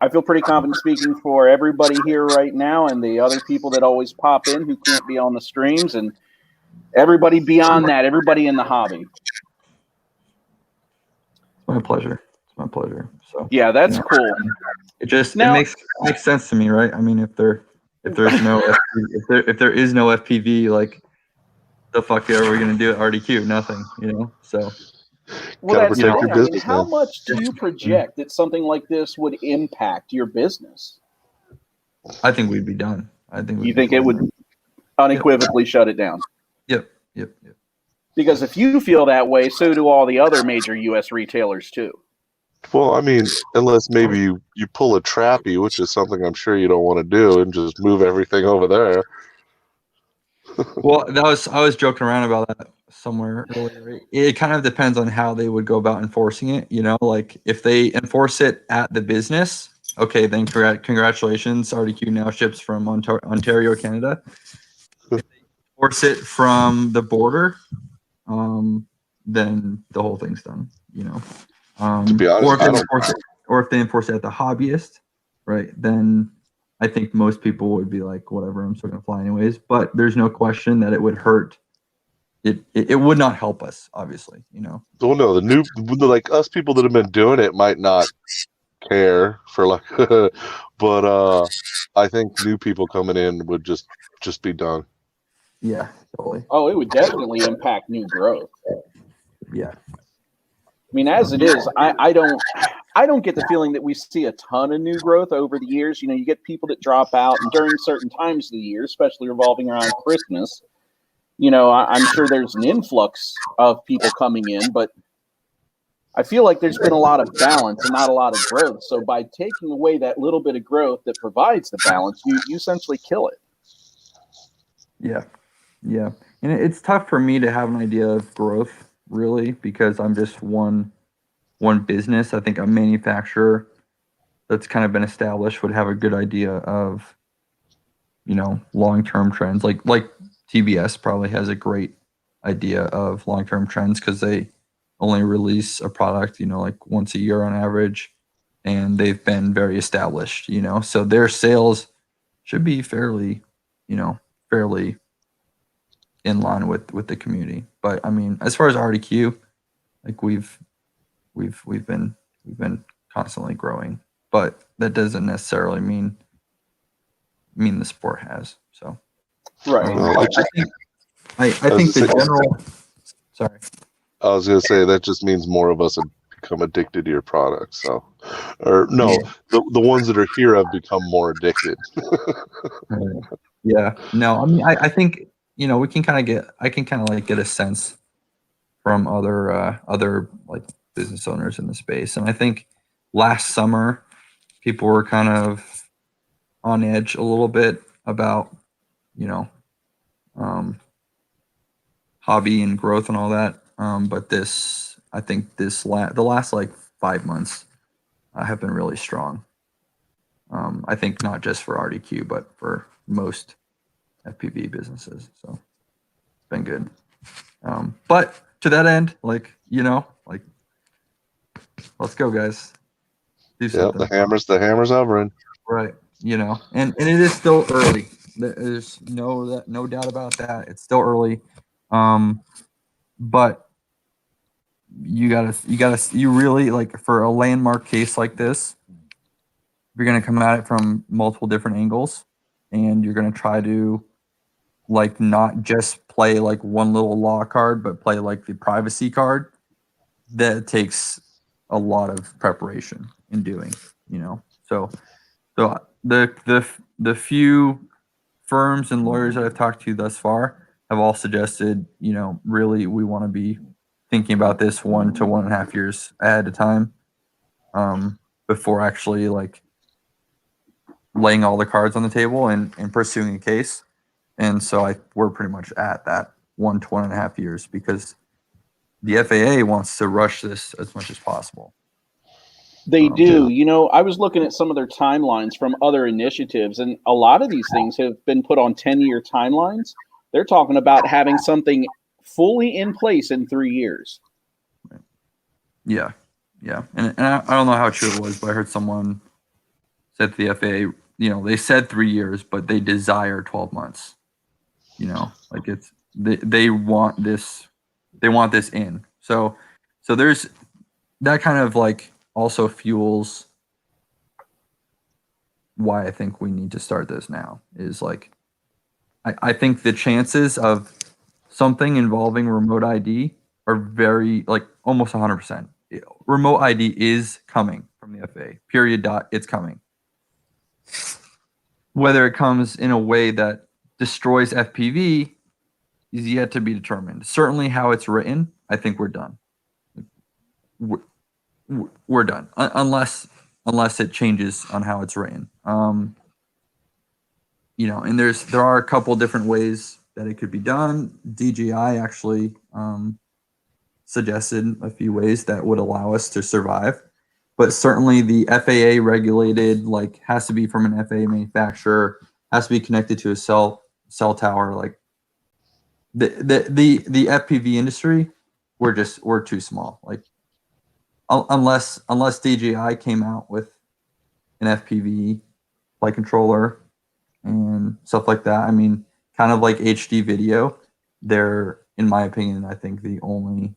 Speaker 2: feel pretty confident speaking for everybody here right now and the other people that always pop in who can't be on the streams, and everybody beyond that, everybody in the hobby.
Speaker 4: My pleasure. my pleasure. So
Speaker 2: Yeah, that's cool.
Speaker 4: It just
Speaker 2: Now-
Speaker 4: it makes sense to me, right? I mean, if there is no FPV, like the fuck are we gonna do at RDQ? Nothing, you know. So
Speaker 2: Well,
Speaker 3: Gotta
Speaker 2: that's
Speaker 3: protect
Speaker 2: right.
Speaker 3: your
Speaker 2: I mean,
Speaker 3: business,
Speaker 2: how
Speaker 3: man.
Speaker 2: much do you project that something like this would impact your business?
Speaker 4: I think we'd be done. I think
Speaker 2: You think it would unequivocally shut it down?
Speaker 4: Yep.
Speaker 2: Because if you feel that way, so do all the other major U.S. retailers too.
Speaker 3: Well, I mean, unless maybe you pull a trappy, which is something I'm sure you don't want to do, and just move everything over there.
Speaker 4: Well, I was joking around about that somewhere earlier. It kind of depends on how they would go about enforcing it. You know, like if they enforce it at the business, okay, then congratulations, RDQ now ships from Ontario, Canada. If they enforce it from the border, then the whole thing's done. You know,
Speaker 3: To be honest,
Speaker 4: or if they enforce it at the hobbyist, right? Then I think most people would be like, whatever, I'm still gonna fly anyways. But there's no question that it would hurt. It would not help us, obviously, you know.
Speaker 3: Well, no, like us people that have been doing it might not care for like, but I think new people coming in would just be done.
Speaker 4: Yeah, totally.
Speaker 2: Oh, it would definitely impact new growth.
Speaker 4: Yeah.
Speaker 2: I mean, as it is, I don't get the feeling that we see a ton of new growth over the years. You know, you get people that drop out, and during certain times of the year, especially revolving around Christmas, you know, I'm sure there's an influx of people coming in, but I feel like there's been a lot of balance and not a lot of growth. So by taking away that little bit of growth that provides the balance, you essentially kill it.
Speaker 4: Yeah. And it's tough for me to have an idea of growth, really, because I'm just one business. I think a manufacturer that's kind of been established would have a good idea of, you know, long-term trends. Like TBS probably has a great idea of long-term trends because they only release a product, you know, like once a year on average, and they've been very established, you know, so their sales should be fairly in line with the community. But I mean, as far as RDQ, like we've been constantly growing, but that doesn't necessarily mean the sport has. So
Speaker 2: Right.
Speaker 4: I think the general. Sorry.
Speaker 3: I was gonna say that just means more of us have become addicted to your product. So, or no, the ones that are here have become more addicted.
Speaker 4: Yeah. No, I mean, I think, you know, I can kind of like get a sense from other like business owners in the space. And I think last summer people were kind of on edge a little bit about, you know, hobby and growth and all that. But I think the last like 5 months have been really strong. I think not just for RDQ, but for most FPV businesses. So it's been good. But to that end, like, you know, like, let's go, guys. Do something.
Speaker 3: The hammer's hovering.
Speaker 4: Right. You know, and it is still early. There's no doubt about that. It's still early. But you really, like, for a landmark case like this, you're going to come at it from multiple different angles, and you're going to try to, like, not just play like one little law card, but play like the privacy card. That takes a lot of preparation in doing, you know. So the few firms and lawyers that I've talked to thus far have all suggested, you know, really we want to be thinking about this 1 to 1.5 years ahead of time, before actually like laying all the cards on the table and pursuing a case. And so we're pretty much at that 1 to 1.5 years because the FAA wants to rush this as much as possible.
Speaker 2: They do. You know, I was looking at some of their timelines from other initiatives, and a lot of these things have been put on 10-year timelines. They're talking about having something fully in place in 3 years.
Speaker 4: Yeah. And I don't know how true it was, but I heard someone said to the FAA, you know, they said 3 years, but they desire 12 months. You know, like they want this in. So there's that kind of like also fuels why I think we need to start this now. Is like, I think the chances of something involving remote ID are very, like, almost 100%. Remote ID is coming from the FAA. Period. It's coming. Whether it comes in a way that destroys FPV is yet to be determined. Certainly, how it's written, I think we're done. We're done unless it changes on how it's written. And there are a couple different ways that it could be done. DJI actually suggested a few ways that would allow us to survive, but certainly the FAA regulated, like, has to be from an FAA manufacturer, has to be connected to a cell tower. Like the FPV industry, we're too small. Like unless DJI came out with an FPV flight controller and stuff like that. I mean, kind of like HD video, they're, in my opinion, I think the only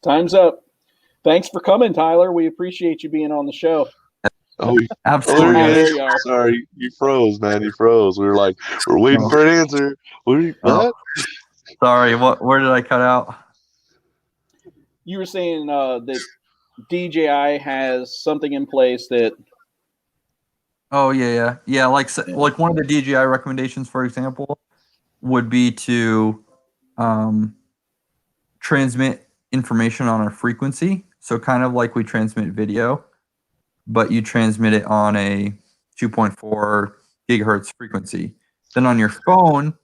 Speaker 2: Time's up. Thanks for coming, Tyler. We appreciate you being on the show.
Speaker 3: Oh,
Speaker 4: absolutely.
Speaker 2: There you are.
Speaker 3: Sorry, you froze, man. You froze. We were like, we're waiting for an answer. What?
Speaker 4: Sorry, where did I cut out?
Speaker 2: You were saying that DJI has something in place that.
Speaker 4: Oh yeah. Like one of the DJI recommendations, for example, would be to transmit information on a frequency. So kind of like we transmit video, but you transmit it on a 2.4 gigahertz frequency. Then on your phone,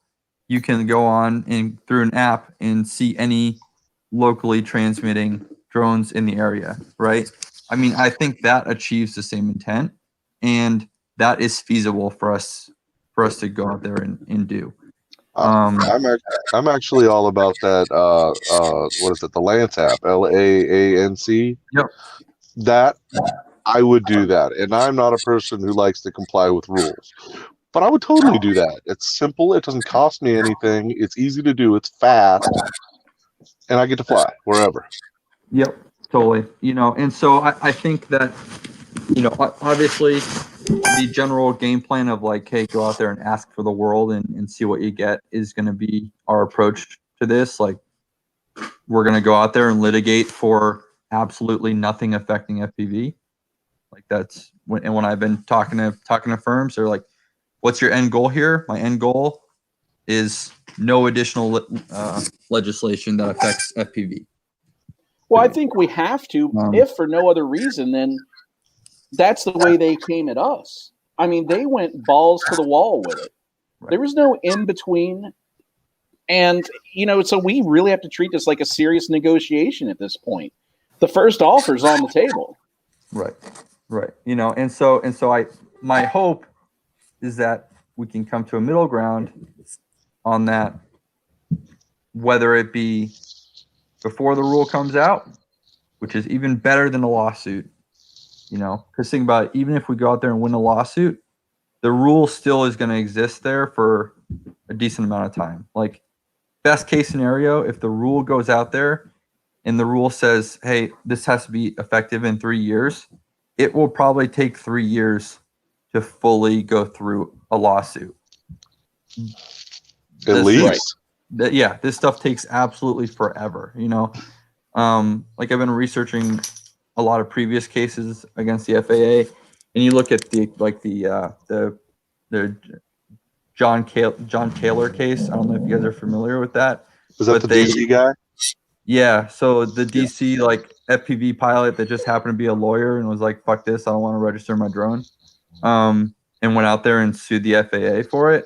Speaker 4: you can go on and through an app and see any locally transmitting drones in the area, right? I mean, I think that achieves the same intent, and that is feasible for us to go out there and do.
Speaker 3: I'm actually all about that. What is it? The Lance app, LAANC.
Speaker 4: Yep.
Speaker 3: That I would do that, and I'm not a person who likes to comply with rules, but I would totally do that. It's simple. It doesn't cost me anything. It's easy to do. It's fast, and I get to fly wherever.
Speaker 4: Yep, totally. And so I think that, obviously the general game plan of like, hey, go out there and ask for the world and see what you get is going to be our approach to this. Like, we're going to go out there and litigate for absolutely nothing affecting FPV. Like that's when I've been talking to firms, they're like, what's your end goal here? My end goal is no additional legislation that affects FPV.
Speaker 2: Well, I think we have to, if for no other reason, then that's the way they came at us. I mean, they went balls to the wall with it.
Speaker 4: Right.
Speaker 2: There was no in between. And, so we really have to treat this like a serious negotiation at this point. The first offer's on the table.
Speaker 4: Right. And so my hope is that we can come to a middle ground on that, whether it be before the rule comes out, which is even better than a lawsuit, because think about it, even if we go out there and win a lawsuit, the rule still is going to exist there for a decent amount of time. Like, best case scenario, if the rule goes out there and the rule says, hey, this has to be effective in 3 years, it will probably take 3 years to fully go through a lawsuit.
Speaker 3: At least.
Speaker 4: This stuff takes absolutely forever. Like I've been researching a lot of previous cases against the FAA, and you look at the John Taylor case. I don't know if you guys are familiar with that.
Speaker 3: Was that the DC guy?
Speaker 4: Yeah. So the DC FPV pilot that just happened to be a lawyer and was like, "Fuck this! I don't want to register my drone," and went out there and sued the FAA for it.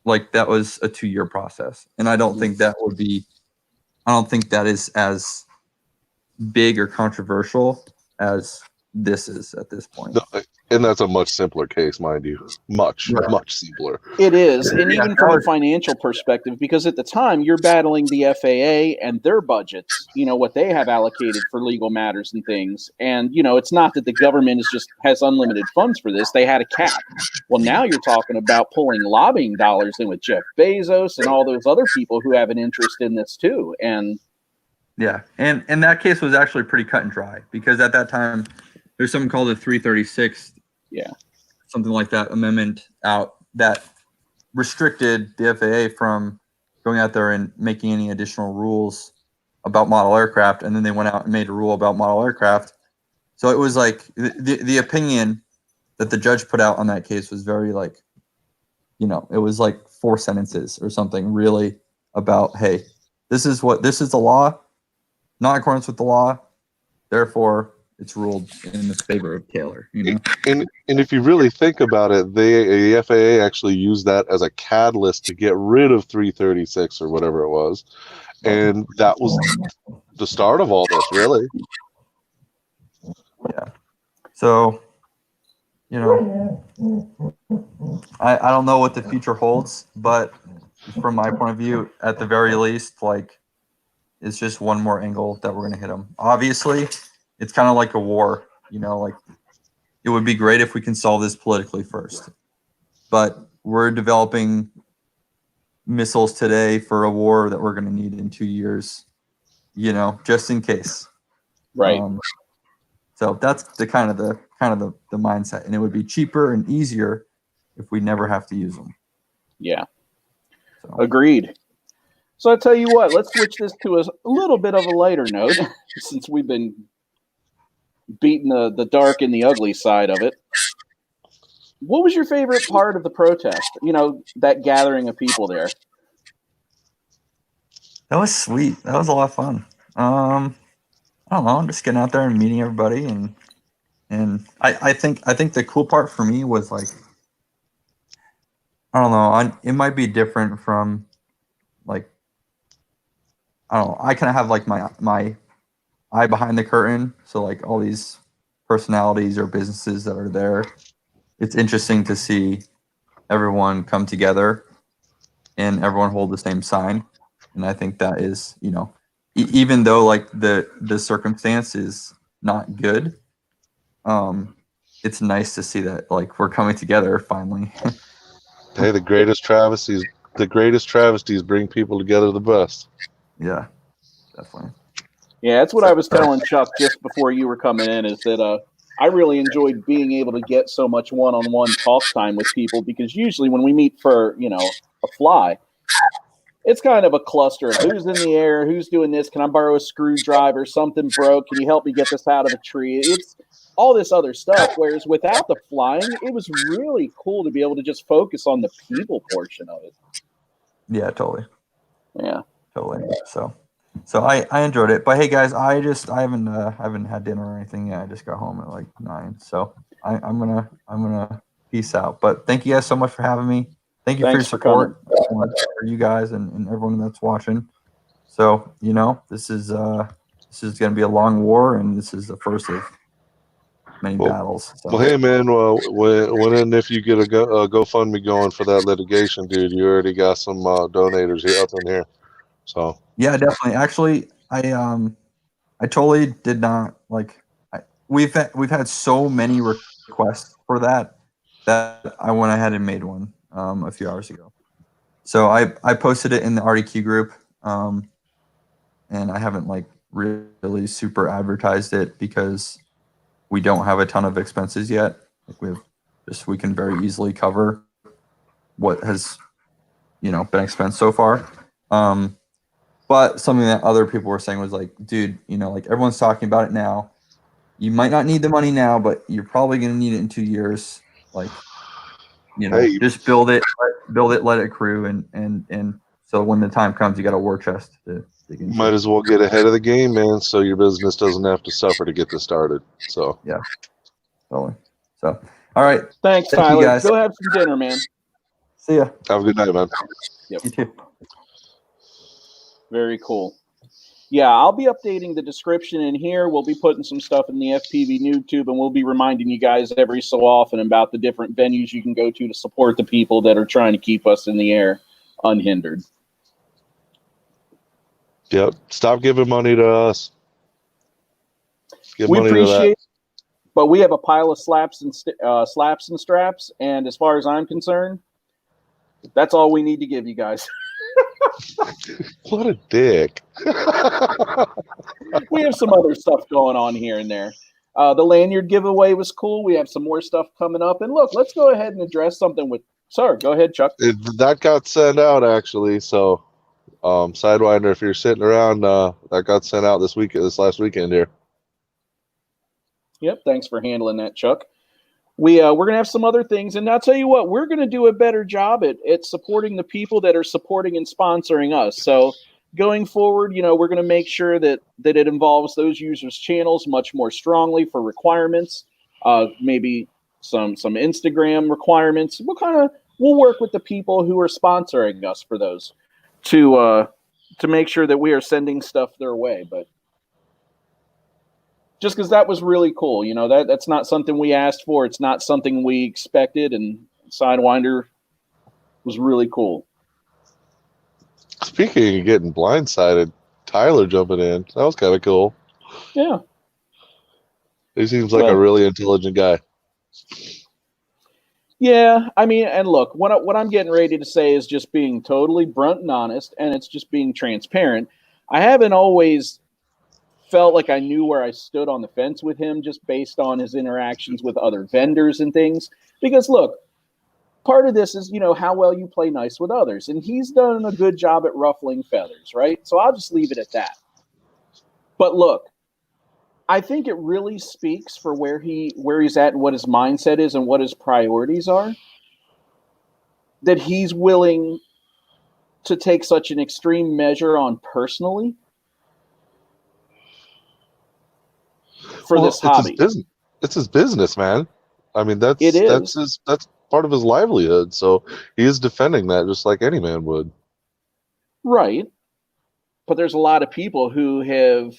Speaker 4: Like, that was a 2-year process, and I don't think that is as big or controversial as this is at this point.
Speaker 3: No, and that's a much simpler case, mind you. Much simpler.
Speaker 2: It is, and
Speaker 4: Yeah,
Speaker 2: even from a financial perspective, because at the time you're battling the FAA and their budgets, what they have allocated for legal matters and things. And, it's not that the government has unlimited funds for this. They had a cap. Well, now you're talking about pulling lobbying dollars in with Jeff Bezos and all those other people who have an interest in this too. And
Speaker 4: yeah, and that case was actually pretty cut and dry, because at that time there's something called the 336, something like that, amendment out that restricted the FAA from going out there and making any additional rules about model aircraft, and then they went out and made a rule about model aircraft. So it was like the opinion that the judge put out on that case was very like, it was like 4 sentences or something, really, about, hey, this is the law, not in accordance with the law, therefore it's ruled in the favor of Taylor.
Speaker 3: And if you really think about it, the FAA actually used that as a catalyst to get rid of 336 or whatever it was, and that was the start of all this, really.
Speaker 4: Yeah. So, I don't know what the future holds, but from my point of view, at the very least, like, it's just one more angle that we're going to hit them. Obviously, it's kind of like a war, like, it would be great if we can solve this politically first. But we're developing missiles today for a war that we're going to need in 2 years, just in case.
Speaker 2: right.
Speaker 4: So that's the kind of the mindset, and it would be cheaper and easier if we never have to use them.
Speaker 2: Yeah.
Speaker 4: So.
Speaker 2: Agreed. So I tell you what, let's switch this to a little bit of a lighter note, since we've been beating the dark and the ugly side of it. What was your favorite part of the protest? That gathering of people there.
Speaker 4: That was sweet. That was a lot of fun. I don't know, just getting out there and meeting everybody, and I think the cool part for me was, like, I don't know, it might be different from, like, I don't know, I kind of have like my eye behind the curtain, so like all these personalities or businesses that are there, it's interesting to see everyone come together and everyone hold the same sign. And I think that is, even though like the circumstance is not good, it's nice to see that, like, we're coming together finally.
Speaker 3: Hey, the greatest travesties bring people together the best.
Speaker 4: Yeah, definitely.
Speaker 2: Yeah, that's what I was telling Chuck just before you were coming in, is that I really enjoyed being able to get so much one-on-one talk time with people, because usually when we meet for, a fly, it's kind of a cluster of who's in the air, who's doing this, can I borrow a screwdriver, something broke, can you help me get this out of a tree? It's all this other stuff, whereas without the flying, it was really cool to be able to just focus on the people portion of it.
Speaker 4: Yeah, totally.
Speaker 2: Yeah.
Speaker 4: Totally. So I enjoyed it. But hey guys, I haven't had dinner or anything yet. I just got home at like 9. So I'm gonna peace out. But thank you guys so much for having me. Thank you for your support, for you guys and everyone that's watching. So this is gonna be a long war, and this is the first of many battles. So.
Speaker 3: Well, hey man, when and if you get a GoFundMe going for that litigation, dude, you already got some donators here up in here. So
Speaker 4: yeah, definitely. Actually, I totally did not like. We've had so many requests for that I went ahead and made one a few hours ago. So I posted it in the RDQ group, and I haven't like really super advertised it because we don't have a ton of expenses yet. Like we can very easily cover what has been expensed so far. But something that other people were saying was like, dude, like everyone's talking about it now. You might not need the money now, but you're probably going to need it in 2 years. Like,
Speaker 3: hey,
Speaker 4: just build it, let it accrue. And so when the time comes, you got a war chest to dig into.
Speaker 3: Might as well get ahead of the game, man, so your business doesn't have to suffer to get this started. So,
Speaker 4: yeah, totally. So, all right.
Speaker 2: Thanks,
Speaker 4: Thank
Speaker 2: Tyler.
Speaker 4: you guys.
Speaker 2: Go have some dinner, man.
Speaker 4: See ya.
Speaker 3: have a good night, man.
Speaker 2: Yep.
Speaker 4: You too.
Speaker 2: Very cool. Yeah, I'll be updating the description in here. We'll be putting some stuff in the FPVNoobTube, and we'll be reminding you guys every so often about the different venues you can go to support the people that are trying to keep us in the air unhindered.
Speaker 3: Yep. Stop giving money to us. Give
Speaker 2: We
Speaker 3: money to that.
Speaker 2: appreciate it, but we have a pile of slaps and straps, and as far as I'm concerned, that's all we need to give you guys.
Speaker 3: What a dick.
Speaker 2: We have some other stuff going on here and there. The lanyard giveaway was cool. We have some more stuff coming up. And look, let's go ahead and address something with... Sorry, go ahead, Chuck.
Speaker 3: That got sent out, actually. So, Sidewinder, if you're sitting around, that got sent out this last weekend here.
Speaker 2: Yep, thanks for handling that, Chuck. We're going to have some other things. And I'll tell you what, we're going to do a better job at supporting the people that are supporting and sponsoring us. So going forward, we're going to make sure that it involves those users' channels much more strongly for requirements, maybe some Instagram requirements. We'll work with the people who are sponsoring us for those to make sure that we are sending stuff their way. But just because that was really cool, that's not something we asked for. It's not something we expected, and Sidewinder was really cool.
Speaker 3: Speaking of getting blindsided, Tyler jumping in, that was kind of cool.
Speaker 2: Yeah.
Speaker 3: He seems like a really intelligent guy.
Speaker 2: Yeah, I mean, and look, what I'm getting ready to say is just being totally blunt and honest, and it's just being transparent. I haven't always felt like I knew where I stood on the fence with him just based on his interactions with other vendors and things. Because look, part of this is, how well you play nice with others. And he's done a good job at ruffling feathers, right? So I'll just leave it at that. But look, I think it really speaks for where he's at and what his mindset is and what his priorities are, that he's willing to take such an extreme measure on personally for this hobby.
Speaker 3: It's his business, man. I mean, that's part of his livelihood. So he is defending that just like any man would.
Speaker 2: Right. But there's a lot of people who have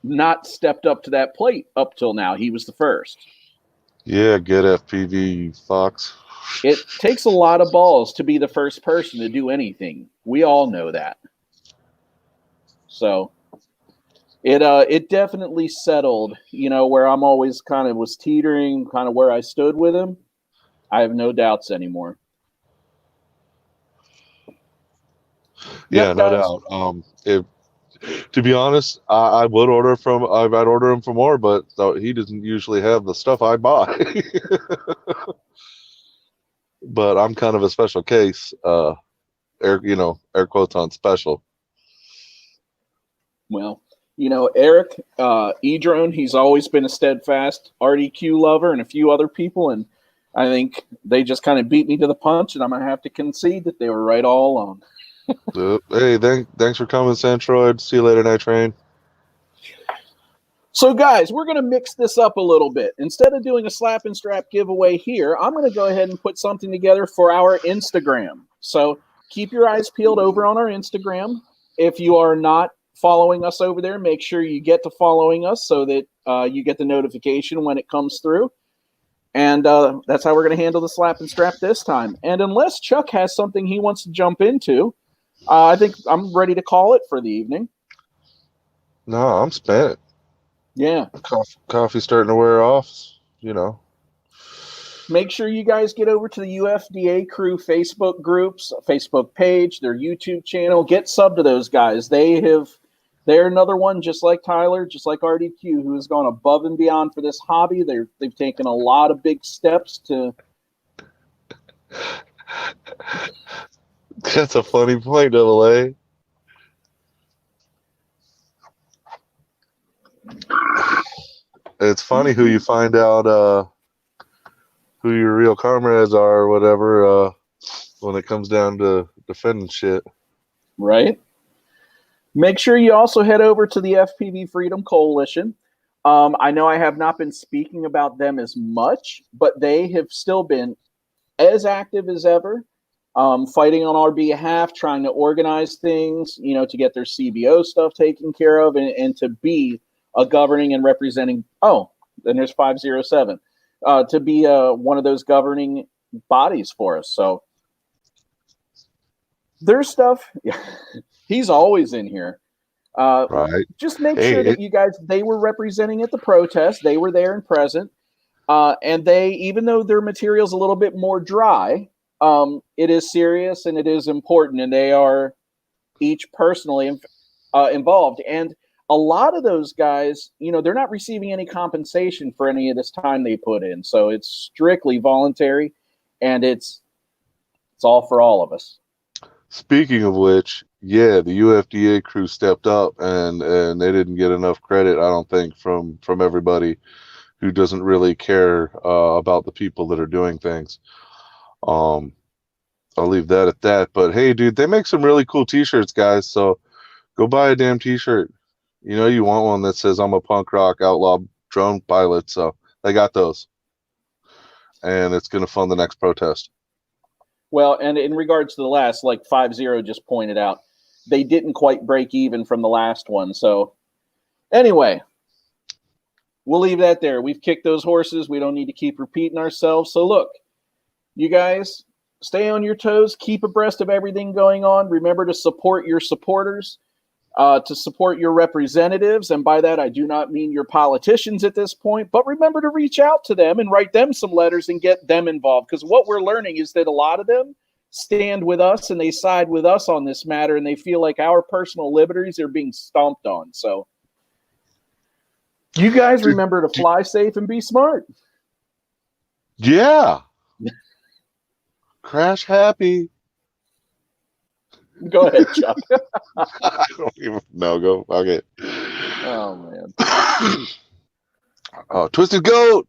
Speaker 2: not stepped up to that plate up till now. He was the first.
Speaker 3: Yeah, get FPV, you fox.
Speaker 2: It takes a lot of balls to be the first person to do anything. We all know that. So it definitely settled, where I'm always kind of was teetering, kind of where I stood with him. I have no doubts anymore.
Speaker 3: Yeah,
Speaker 2: Yep,
Speaker 3: no doubt. To be honest, I'd order him for more, but he doesn't usually have the stuff I buy. But I'm kind of a special case. Air quotes on special.
Speaker 2: Well, Eric E-Drone, he's always been a steadfast RDQ lover, and a few other people, and I think they just kind of beat me to the punch, and I'm going to have to concede that they were right all along.
Speaker 3: Hey, thanks for coming, Centroid. See you later, Night Train.
Speaker 2: So, guys, we're going to mix this up a little bit. Instead of doing a slap and strap giveaway here, I'm going to go ahead and put something together for our Instagram. So keep your eyes peeled over on our Instagram. If you are not following us over there, make sure you get to following us so that you get the notification when it comes through. And that's how we're going to handle the slap and strap this time. And unless Chuck has something he wants to jump into, I think I'm ready to call it for the evening.
Speaker 3: No, I'm spent.
Speaker 2: Yeah.
Speaker 3: Coffee's starting to wear off,
Speaker 2: Make sure you guys get over to the UFDA crew Facebook groups, Facebook page, their YouTube channel. Get sub to those guys. They're another one, just like Tyler, just like RDQ, who has gone above and beyond for this hobby. They've taken a lot of big steps to...
Speaker 3: That's a funny point, Double A. It's funny who you find out who your real comrades are or whatever when it comes down to defending shit.
Speaker 2: Right. Make sure you also head over to the FPV Freedom Coalition. I know I have not been speaking about them as much, but they have still been as active as ever. fighting on our behalf, trying to organize things, you know, to get their CBO stuff taken care of, and to be a governing and representing. Oh, then there's 507 to be one of those governing bodies for us. So there's stuff. He's always in here.
Speaker 3: Right.
Speaker 2: Just make sure that you guys, they were representing at the protest. They were there and present. And they, even though their material's a little bit more dry, it is serious and it is important, and they are each personally involved. And a lot of those guys, you know, they're not receiving any compensation for any of this time they put in. So it's strictly voluntary, and it's all for all of us.
Speaker 3: Speaking of which, yeah, the UFDA crew stepped up, and they didn't get enough credit, I don't think, from everybody who doesn't really care about the people that are doing things. I'll leave that at that. But hey, dude, they make some really cool T-shirts, guys. So go buy a damn T-shirt. You know you want one that says "I'm a punk rock outlaw drone pilot." So they got those, and it's gonna fund the next protest.
Speaker 2: Well, and in regards to the last, like 50 just pointed out, they didn't quite break even from the last one. So anyway, we'll leave that there. We've kicked those horses. We don't need to keep repeating ourselves. So look, you guys, stay on your toes. Keep abreast of everything going on. Remember to support your supporters, to support your representatives. And by that, I do not mean your politicians at this point, but remember to reach out to them and write them some letters and get them involved. Because what we're learning is that a lot of them stand with us and they side with us on this matter, and they feel like our personal liberties are being stomped on. So you guys remember to fly safe and be smart.
Speaker 3: Yeah. Crash happy.
Speaker 2: Go ahead, Chuck.
Speaker 3: I don't even know. Go. Okay.
Speaker 2: Oh, man.
Speaker 3: Oh, Twisted Goat.